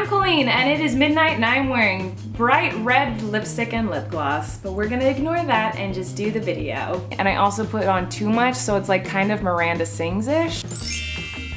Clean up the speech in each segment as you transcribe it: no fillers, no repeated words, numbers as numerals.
I'm Colleen, and it is midnight and I'm wearing bright red lipstick and lip gloss, but we're gonna ignore that and just do the video. And I also put on too much, so it's like kind of Miranda Sings-ish.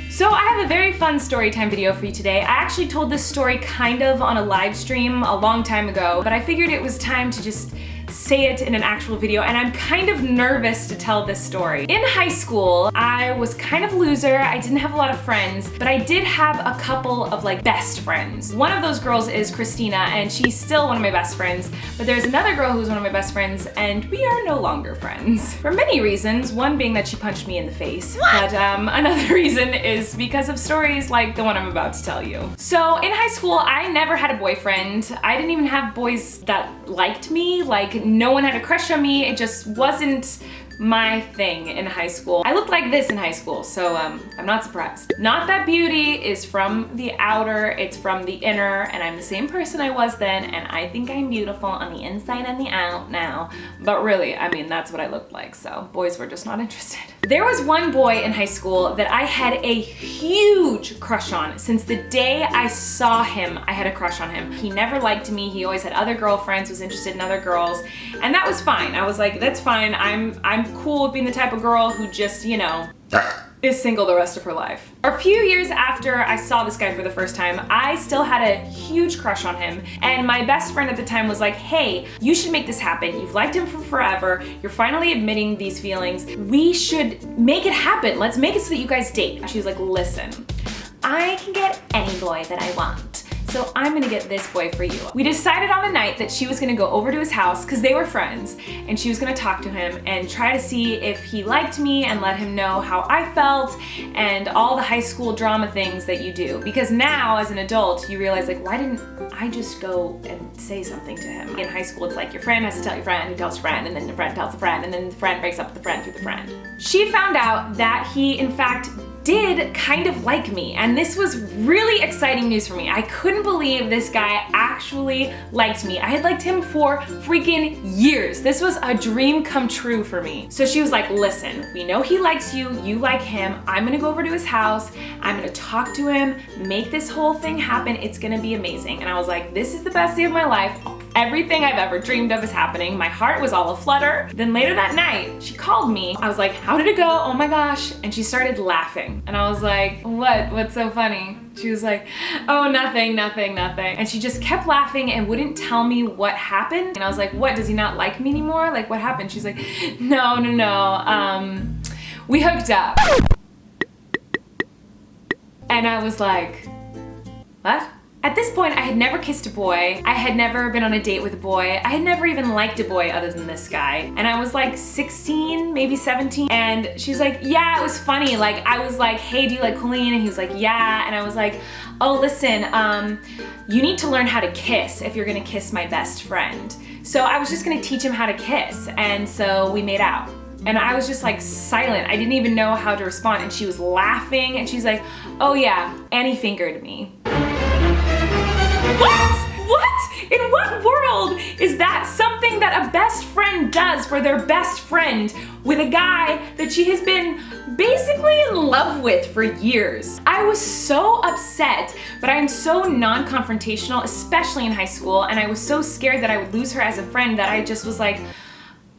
So I have a very fun story time video for you today. I actually told this story kind of on a live stream a long time ago, but I figured it was time to just say it in an actual video, and I'm kind of nervous to tell this story. In high school, I was kind of a loser. I didn't have a lot of friends, but I did have a couple of like best friends. One of those girls is Christina, and she's still one of my best friends, but there's another girl who's one of my best friends, and we are no longer friends. For many reasons, one being that she punched me in the face, but another reason is because of stories like the one I'm about to tell you. So in high school, I never had a boyfriend. I didn't even have boys that liked me. Like, no one had a crush on me. It just wasn't my thing in high school. I looked like this in high school, so I'm not surprised. Not that beauty is from the outer, it's from the inner, and I'm the same person I was then, and I think I'm beautiful on the inside and the out now. But really, I mean, that's what I looked like, so boys were just not interested. There was one boy in high school that I had a huge crush on. Since the day I saw him, I had a crush on him. He never liked me, he always had other girlfriends, was interested in other girls, and that was fine. I was like, that's fine, I'm cool with being the type of girl who just, you know, is single the rest of her life. A few years after I saw this guy for the first time, I still had a huge crush on him, and my best friend at the time was like, hey, you should make this happen. You've liked him for forever. You're finally admitting these feelings. We should make it happen. Let's make it so that you guys date. She was like, listen, I can get any boy that I want, so I'm gonna get this boy for you. We decided on a night that she was gonna go over to his house, because they were friends, and she was gonna talk to him and try to see if he liked me and let him know how I felt and all the high school drama things that you do. Because now, as an adult, you realize, like, why didn't I just go and say something to him? In high school, it's like your friend has to tell your friend, who tells your friend, and then the friend tells the friend, and then the friend breaks up with the friend through the friend. She found out that he, in fact, did kind of like me, and this was really exciting news for me. I couldn't believe this guy actually liked me. I had liked him for freaking years. This was a dream come true for me. So she was like, listen, we know he likes you, you like him, I'm gonna go over to his house, I'm gonna talk to him, make this whole thing happen, it's gonna be amazing. And I was like, this is the best day of my life. Everything I've ever dreamed of is happening. My heart was all aflutter. Then later that night, she called me. I was like, how did it go? Oh my gosh. And she started laughing. And I was like, what? What's so funny? She was like, oh, nothing, nothing, nothing. And she just kept laughing and wouldn't tell me what happened. And I was like, what, does he not like me anymore? Like, what happened? She's like, no, we hooked up. And I was like, what? At this point, I had never kissed a boy. I had never been on a date with a boy. I had never even liked a boy other than this guy. And I was like 16, maybe 17. And she's like, yeah, it was funny. Like, I was like, hey, do you like Colleen? And he was like, yeah. And I was like, oh, listen, you need to learn how to kiss if you're gonna kiss my best friend. So I was just gonna teach him how to kiss. And so we made out. And I was just like silent. I didn't even know how to respond. And she was laughing and she's like, oh yeah, and he fingered me. What? What? In what world is that something that a best friend does for their best friend with a guy that she has been basically in love with for years? I was so upset, but I'm so non-confrontational, especially in high school, and I was so scared that I would lose her as a friend that I just was like,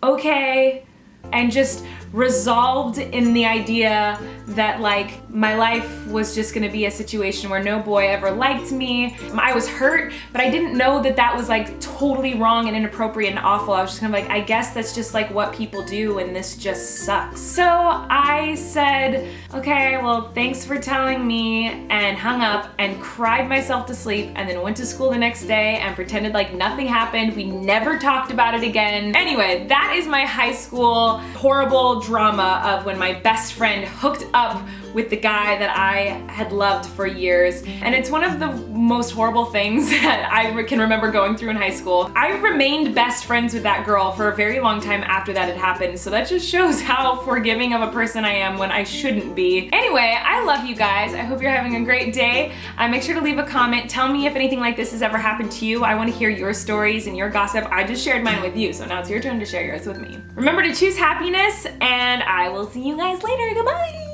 okay, and just resolved in the idea that like my life was just gonna be a situation where no boy ever liked me. I was hurt, but I didn't know that that was like totally wrong and inappropriate and awful. I was just kind of like, I guess that's just like what people do and this just sucks. So I said, okay, well, thanks for telling me, and hung up and cried myself to sleep, and then went to school the next day and pretended like nothing happened. We never talked about it again. Anyway, that is my high school horrible drama of when my best friend hooked up with the guy that I had loved for years. And it's one of the most horrible things that I can remember going through in high school. I remained best friends with that girl for a very long time after that had happened, so that just shows how forgiving of a person I am when I shouldn't be. Anyway, I love you guys. I hope you're having a great day. Make sure to leave a comment. Tell me if anything like this has ever happened to you. I want to hear your stories and your gossip. I just shared mine with you, so now it's your turn to share yours with me. Remember to choose happiness, and I will see you guys later. Goodbye!